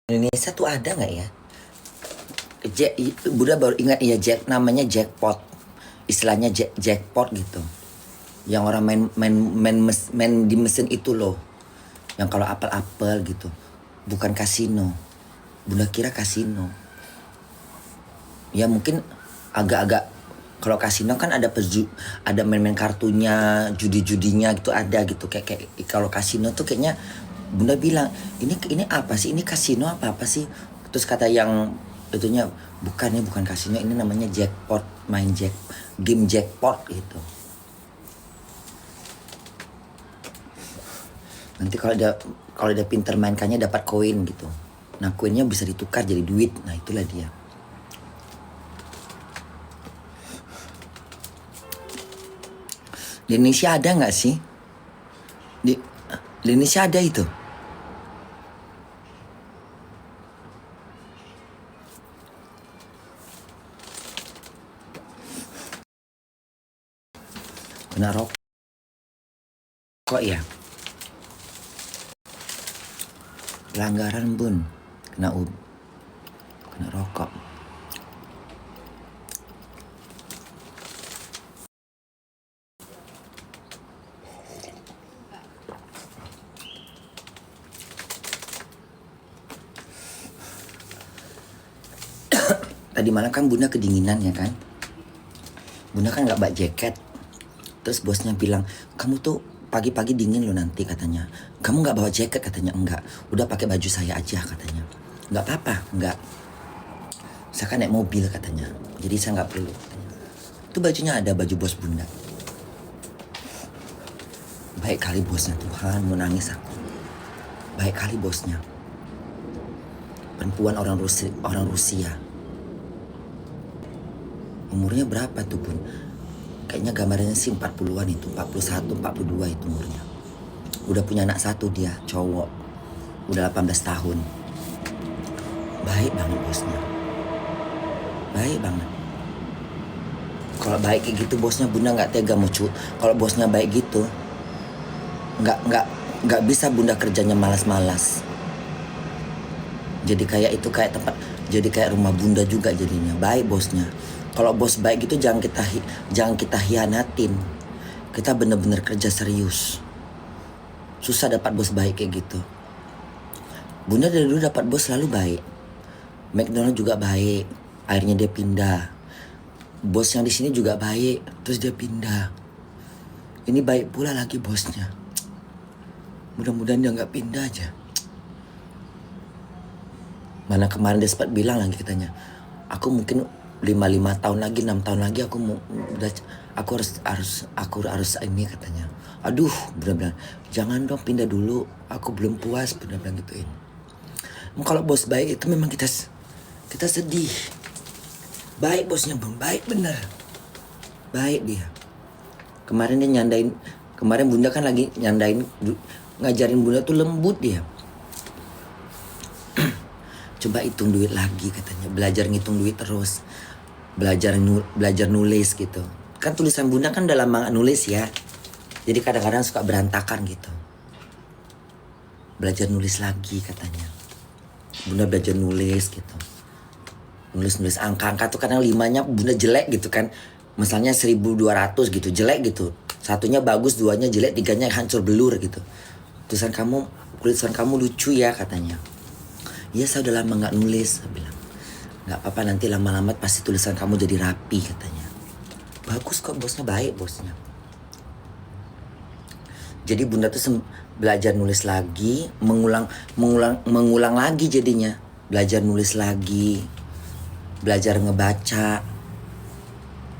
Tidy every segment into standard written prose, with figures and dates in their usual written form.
Indonesia tuh ada nggak ya? Bunda baru ingat ya, namanya jackpot. Istilahnya jackpot gitu. Yang orang main di mesin itu loh. Yang kalau apel-apel gitu. Bukan kasino. Bunda kira kasino. Ya mungkin agak-agak, kalau kasino kan ada ada main-main kartunya, judi-judinya gitu ada gitu. Kayak kalau kasino tuh kayaknya Bunda bilang, ini apa sih? Ini kasino apa sih? Terus kata yang itunya, bukan kasino, ini namanya jackpot, game jackpot gitu. Nanti kalau dia pinter mainkannya dapat koin gitu. Nah, koinnya bisa ditukar jadi duit. Nah, itulah dia. Di Indonesia ada nggak sih? Di Indonesia ada itu. Kena rokok ya? Pelanggaran bun, kena rokok. Tadi malam kan Bunda kedinginan ya kan? Bunda kan nggak bawa jaket. Terus bosnya bilang, kamu tuh pagi-pagi dingin loh nanti katanya. Kamu nggak bawa jaket katanya. Enggak, udah pakai baju saya aja katanya. Nggak apa-apa, nggak. Saya kan naik mobil katanya. Jadi saya nggak perlu katanya. Itu bajunya ada, baju bos Bunda. Baik kali bosnya, Tuhan, mau nangis aku. Baik kali bosnya. Perempuan orang Rusia. Umurnya berapa tuh bun? Kayaknya gambarnya sih 40-an itu, 41, 42 itu umurnya. Udah punya anak satu dia, cowok. Udah 18 tahun. Baik banget bosnya. Baik banget. Kalau baik kayak gitu bosnya, Bunda nggak tega mau kalau bosnya baik gitu, nggak bisa Bunda kerjanya malas-malas. Jadi kayak itu kayak tempat, jadi kayak rumah Bunda juga jadinya. Baik bosnya. Kalau bos baik gitu jangan kita hianatin. Kita bener-bener kerja serius. Susah dapat bos baik kayak gitu. Bunda dari dulu dapat bos selalu baik. McDonald juga baik. Akhirnya dia pindah. Bos yang di sini juga baik. Terus dia pindah. Ini baik pula lagi bosnya. Mudah-mudahan dia nggak pindah aja. Mana kemarin dia sempat bilang lagi katanya, aku mungkin 5 tahun lagi, 6 tahun lagi aku harus ini katanya. Aduh, benar-benar jangan dong pindah dulu, aku belum puas, benar-benar gituin. Kalau bos baik itu memang kita sedih. Baik bosnya bang, baik bener. Baik dia. Kemarin Bunda kan lagi ngajarin Bunda tuh lembut dia. Coba hitung duit lagi katanya, belajar ngitung duit terus, belajar nulis gitu. Kan tulisan Bunda kan udah lama gak nulis ya, jadi kadang-kadang suka berantakan gitu. Belajar nulis lagi katanya. Bunda belajar nulis gitu, nulis angka-angka tuh kadang 5-nya Bunda jelek gitu kan, misalnya 1200 gitu jelek gitu, satunya bagus, 2-nya jelek, 3-nya hancur belur gitu. Tulisan kamu lucu ya katanya. Iya, saya udah lama gak nulis, saya bilang. Gak apa-apa, nanti lama-lama pasti tulisan kamu jadi rapi katanya. Bagus kok bosnya, baik bosnya. Jadi Bunda tuh belajar nulis lagi, mengulang lagi jadinya. Belajar nulis lagi, belajar ngebaca.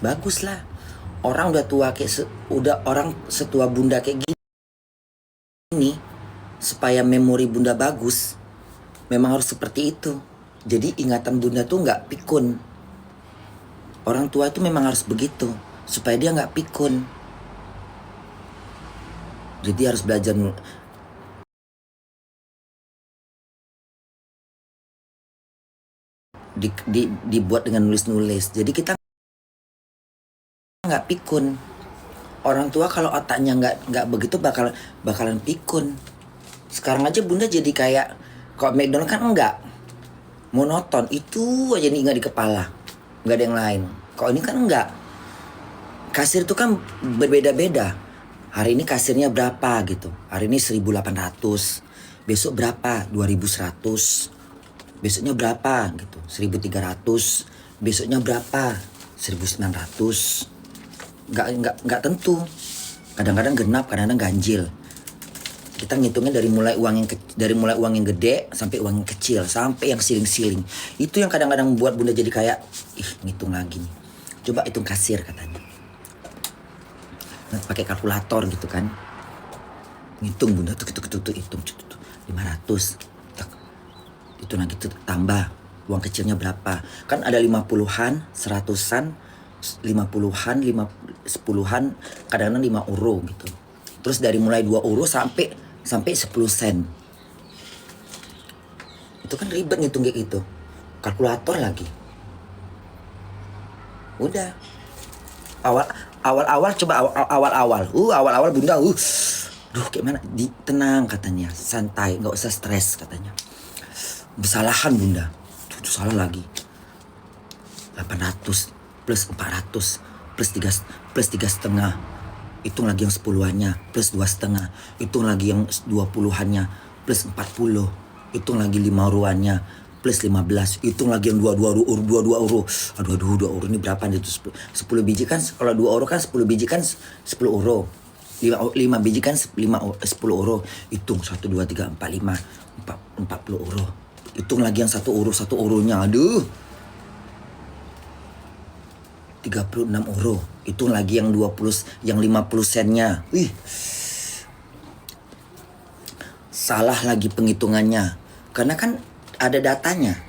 Bagus lah. Orang udah tua orang setua Bunda kayak gini, supaya memori Bunda bagus, memang harus seperti itu. Jadi ingatan Bunda tuh nggak pikun. Orang tua itu memang harus begitu supaya dia nggak pikun. Jadi harus belajar dibuat dengan nulis. Jadi kita nggak pikun. Orang tua kalau otaknya nggak begitu bakalan pikun. Sekarang aja Bunda jadi kayak, kalau McDonald kan enggak. monoton, itu aja nih ingat di kepala, nggak ada yang lain. Kalau ini kan enggak, kasir itu kan berbeda-beda. Hari ini kasirnya berapa gitu, hari ini 1.800, besok berapa 2.100, besoknya berapa gitu 1.300, besoknya berapa 1.900. Nggak tentu, kadang-kadang genap, kadang-kadang ganjil. Kita ngitungnya dari mulai uang yang gede sampai uang yang kecil, sampai yang siling-siling. Itu yang kadang-kadang membuat Bunda jadi kayak ngitung lagi nih. Coba hitung kasir katanya. Nah, pakai kalkulator gitu kan. Ngitung Bunda tuh hitung 500. Itu lagi tuh tambah. Uang kecilnya berapa? Kan ada 50-an, 100-an, 50-an, 10-an, kadang-kadang 5 euro gitu. Terus dari mulai 2 euro sampai 10 sen. Itu kan ribet ngitung kayak gitu. Kalkulator lagi. Udah. Awal-awal coba awal-awal Bunda duh kayak mana? Tenang katanya, santai, nggak usah stres katanya. Kesalahan Bunda. Tuh salah lagi. 800 plus 400 plus 3,5. Hitung lagi yang 10-annya plus 2,5. Hitung lagi yang 20-annya plus 40. Hitung lagi 5 euroannya plus 15. Hitung lagi yang 22 euro. Aduh 2 euro ini berapa nih itu 10 biji kan, kalau 2 euro kan 10 biji kan 10 euro. 5 biji kan 10 euro. Hitung 1 2 3 4 5 40 euro. Hitung lagi yang 1 euronya. Aduh 36 euro. Hitung lagi yang 50 sennya. Salah lagi penghitungannya. Karena kan ada datanya.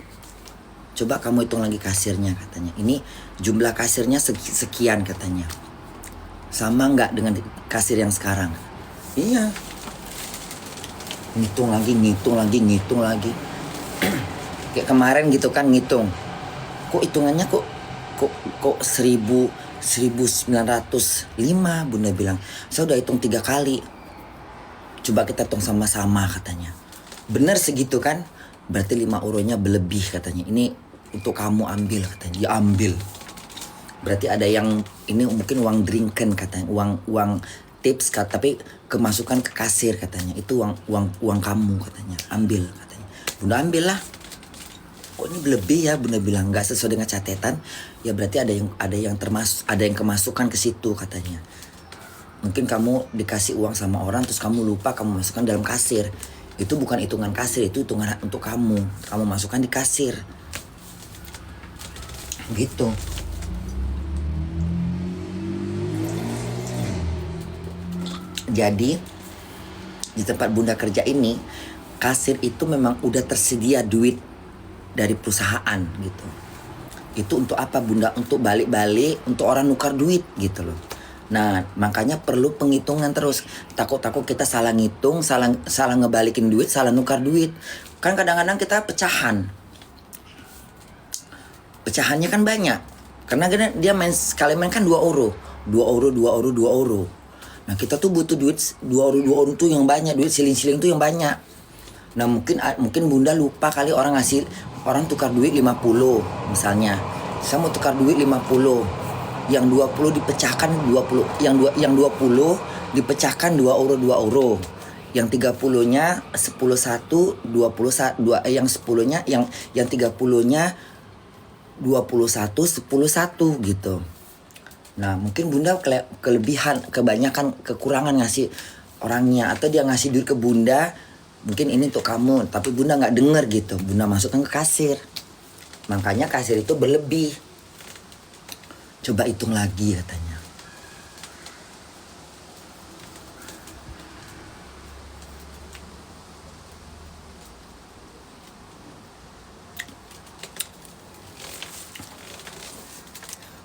Coba kamu hitung lagi kasirnya katanya. Ini jumlah kasirnya sekian katanya. Sama nggak dengan kasir yang sekarang? Iya. Ngitung lagi. Kayak kemarin gitu kan ngitung. Kok hitungannya kok 1905 Bunda bilang. Saya udah hitung 3 kali. Coba kita hitung sama-sama katanya. Bener segitu kan? Berarti 5 euronya berlebih katanya. Ini untuk kamu ambil katanya. Dia ambil. Berarti ada yang ini mungkin uang drinken katanya. Uang tips tapi kemasukan ke kasir katanya. Itu uang kamu katanya. Ambil katanya. Bunda ambil lah. Kok ini berlebih ya Bunda bilang, nggak sesuai dengan catatan. Ya berarti ada yang kemasukan ke situ katanya. Mungkin kamu dikasih uang sama orang terus kamu lupa kamu masukkan dalam kasir. Itu bukan hitungan kasir, itu hitungan untuk kamu. Kamu masukkan di kasir. Gitu. Jadi di tempat Bunda kerja ini, kasir itu memang udah tersedia duit dari perusahaan gitu. Itu untuk apa Bunda? Untuk balik-balik, untuk orang nukar duit gitu loh. Nah makanya perlu penghitungan terus. Takut-takut kita salah ngitung, salah ngebalikin duit, salah nukar duit. Kan kadang-kadang kita pecahannya kan banyak. Karena dia sekali main kan 2 euro. 2 euro. Nah kita tuh butuh duit 2 euro tuh yang banyak. Duit siling-siling tuh yang banyak. Nah mungkin Bunda lupa kali orang tukar duit 50 misalnya. Saya mau tukar duit 50. Yang 20 dipecahkan 20. Yang 20 dipecahkan 2 euro. Yang 30-nya 10 1 20 2 yang 10-nya yang 30-nya 21 10 1 gitu. Nah, mungkin Bunda kebanyakan kekurangan ngasih orangnya atau dia ngasih duit ke Bunda. Mungkin ini untuk kamu, tapi Bunda nggak denger gitu. Bunda masukkan ke kasir. Makanya kasir itu berlebih. Coba hitung lagi katanya.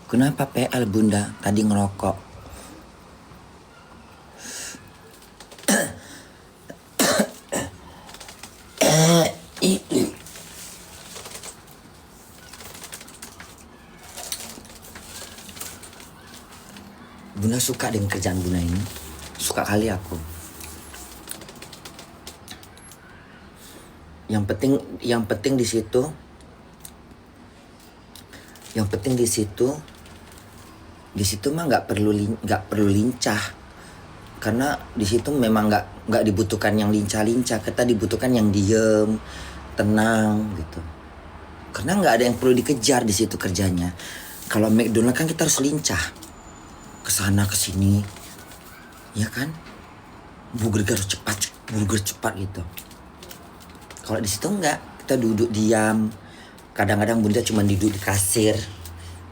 Kenapa PL Bunda tadi ngerokok? Bunda suka dengan kerjaan Bunda ini. Suka kali aku. Yang penting di situ Yang penting di situ mah nggak perlu lincah, karena di situ memang nggak dibutuhkan yang lincah-lincah. Kita dibutuhkan yang diem, tenang gitu. Karena nggak ada yang perlu dikejar di situ kerjanya. Kalau McDonald kan kita harus lincah, kesana kesini, ya kan? Burger cepat gitu. Kalau di situ enggak, kita duduk diam. Kadang-kadang bunda cuma duduk di kasir.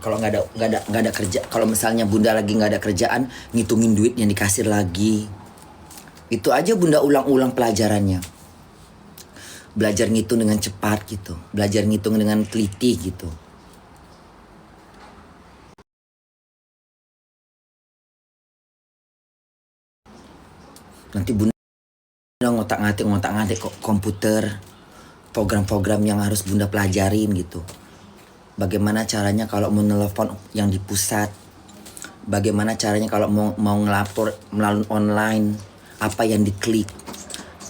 Kalau nggak ada kerja, kalau misalnya bunda lagi nggak ada kerjaan, ngitungin duit yang di kasir lagi. Itu aja bunda ulang-ulang pelajarannya. Belajar ngitung dengan cepat gitu, belajar ngitung dengan teliti gitu. Nanti bunda ngotak-ngatik komputer, program-program yang harus bunda pelajarin gitu. Bagaimana caranya kalau mau nelpon yang di pusat, bagaimana caranya kalau mau ngelapor melalui online, apa yang diklik,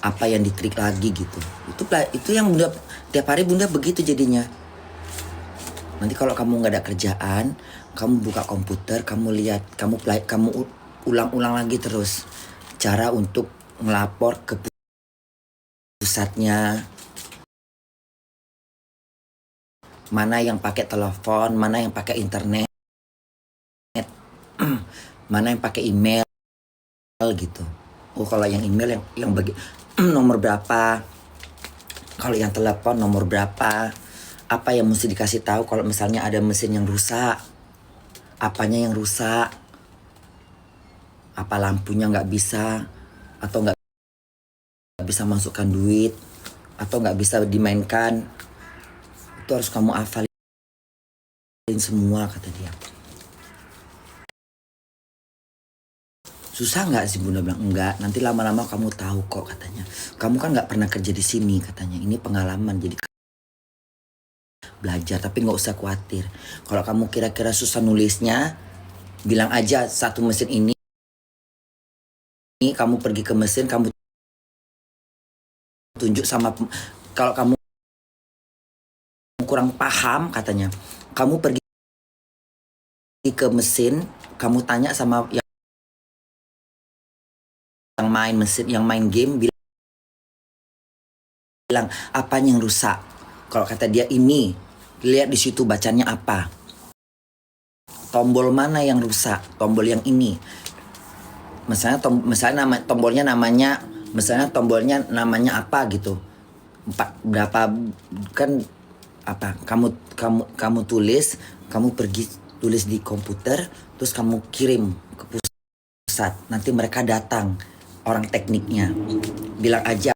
apa yang diklik lagi gitu. Itu yang bunda tiap hari bunda begitu jadinya. Nanti kalau kamu nggak ada kerjaan, kamu buka komputer, kamu lihat, kamu ulang-ulang lagi terus cara untuk ngelapor ke pusatnya. Mana yang pakai telepon, mana yang pakai internet, mana yang pakai email gitu. Oh kalau yang email yang bagi nomor berapa, kalau yang telepon nomor berapa, apa yang mesti dikasih tahu kalau misalnya ada mesin yang rusak, apanya yang rusak, apa lampunya nggak bisa, atau nggak bisa masukkan duit, atau nggak bisa dimainkan. Itu harus kamu hafalin semua, kata dia. Susah nggak sih, bunda bilang enggak, nanti lama-lama kamu tahu kok, katanya. Kamu kan nggak pernah kerja di sini, katanya. Ini pengalaman, jadi belajar, tapi nggak usah khawatir. Kalau kamu kira-kira susah nulisnya, bilang aja satu mesin ini kamu pergi ke mesin, kamu tunjuk sama, kalau kamu kurang paham, katanya, kamu pergi ke mesin, kamu tanya sama yang main mesin, yang main game, bilang apanya yang rusak. Kalau kata dia ini, lihat di situ bacanya apa, tombol mana yang rusak, tombol yang ini. Misalnya tombolnya namanya apa gitu, berapa kan, apa kamu tulis, kamu pergi tulis di komputer, terus kamu kirim ke pusat, nanti mereka datang orang tekniknya, bilang aja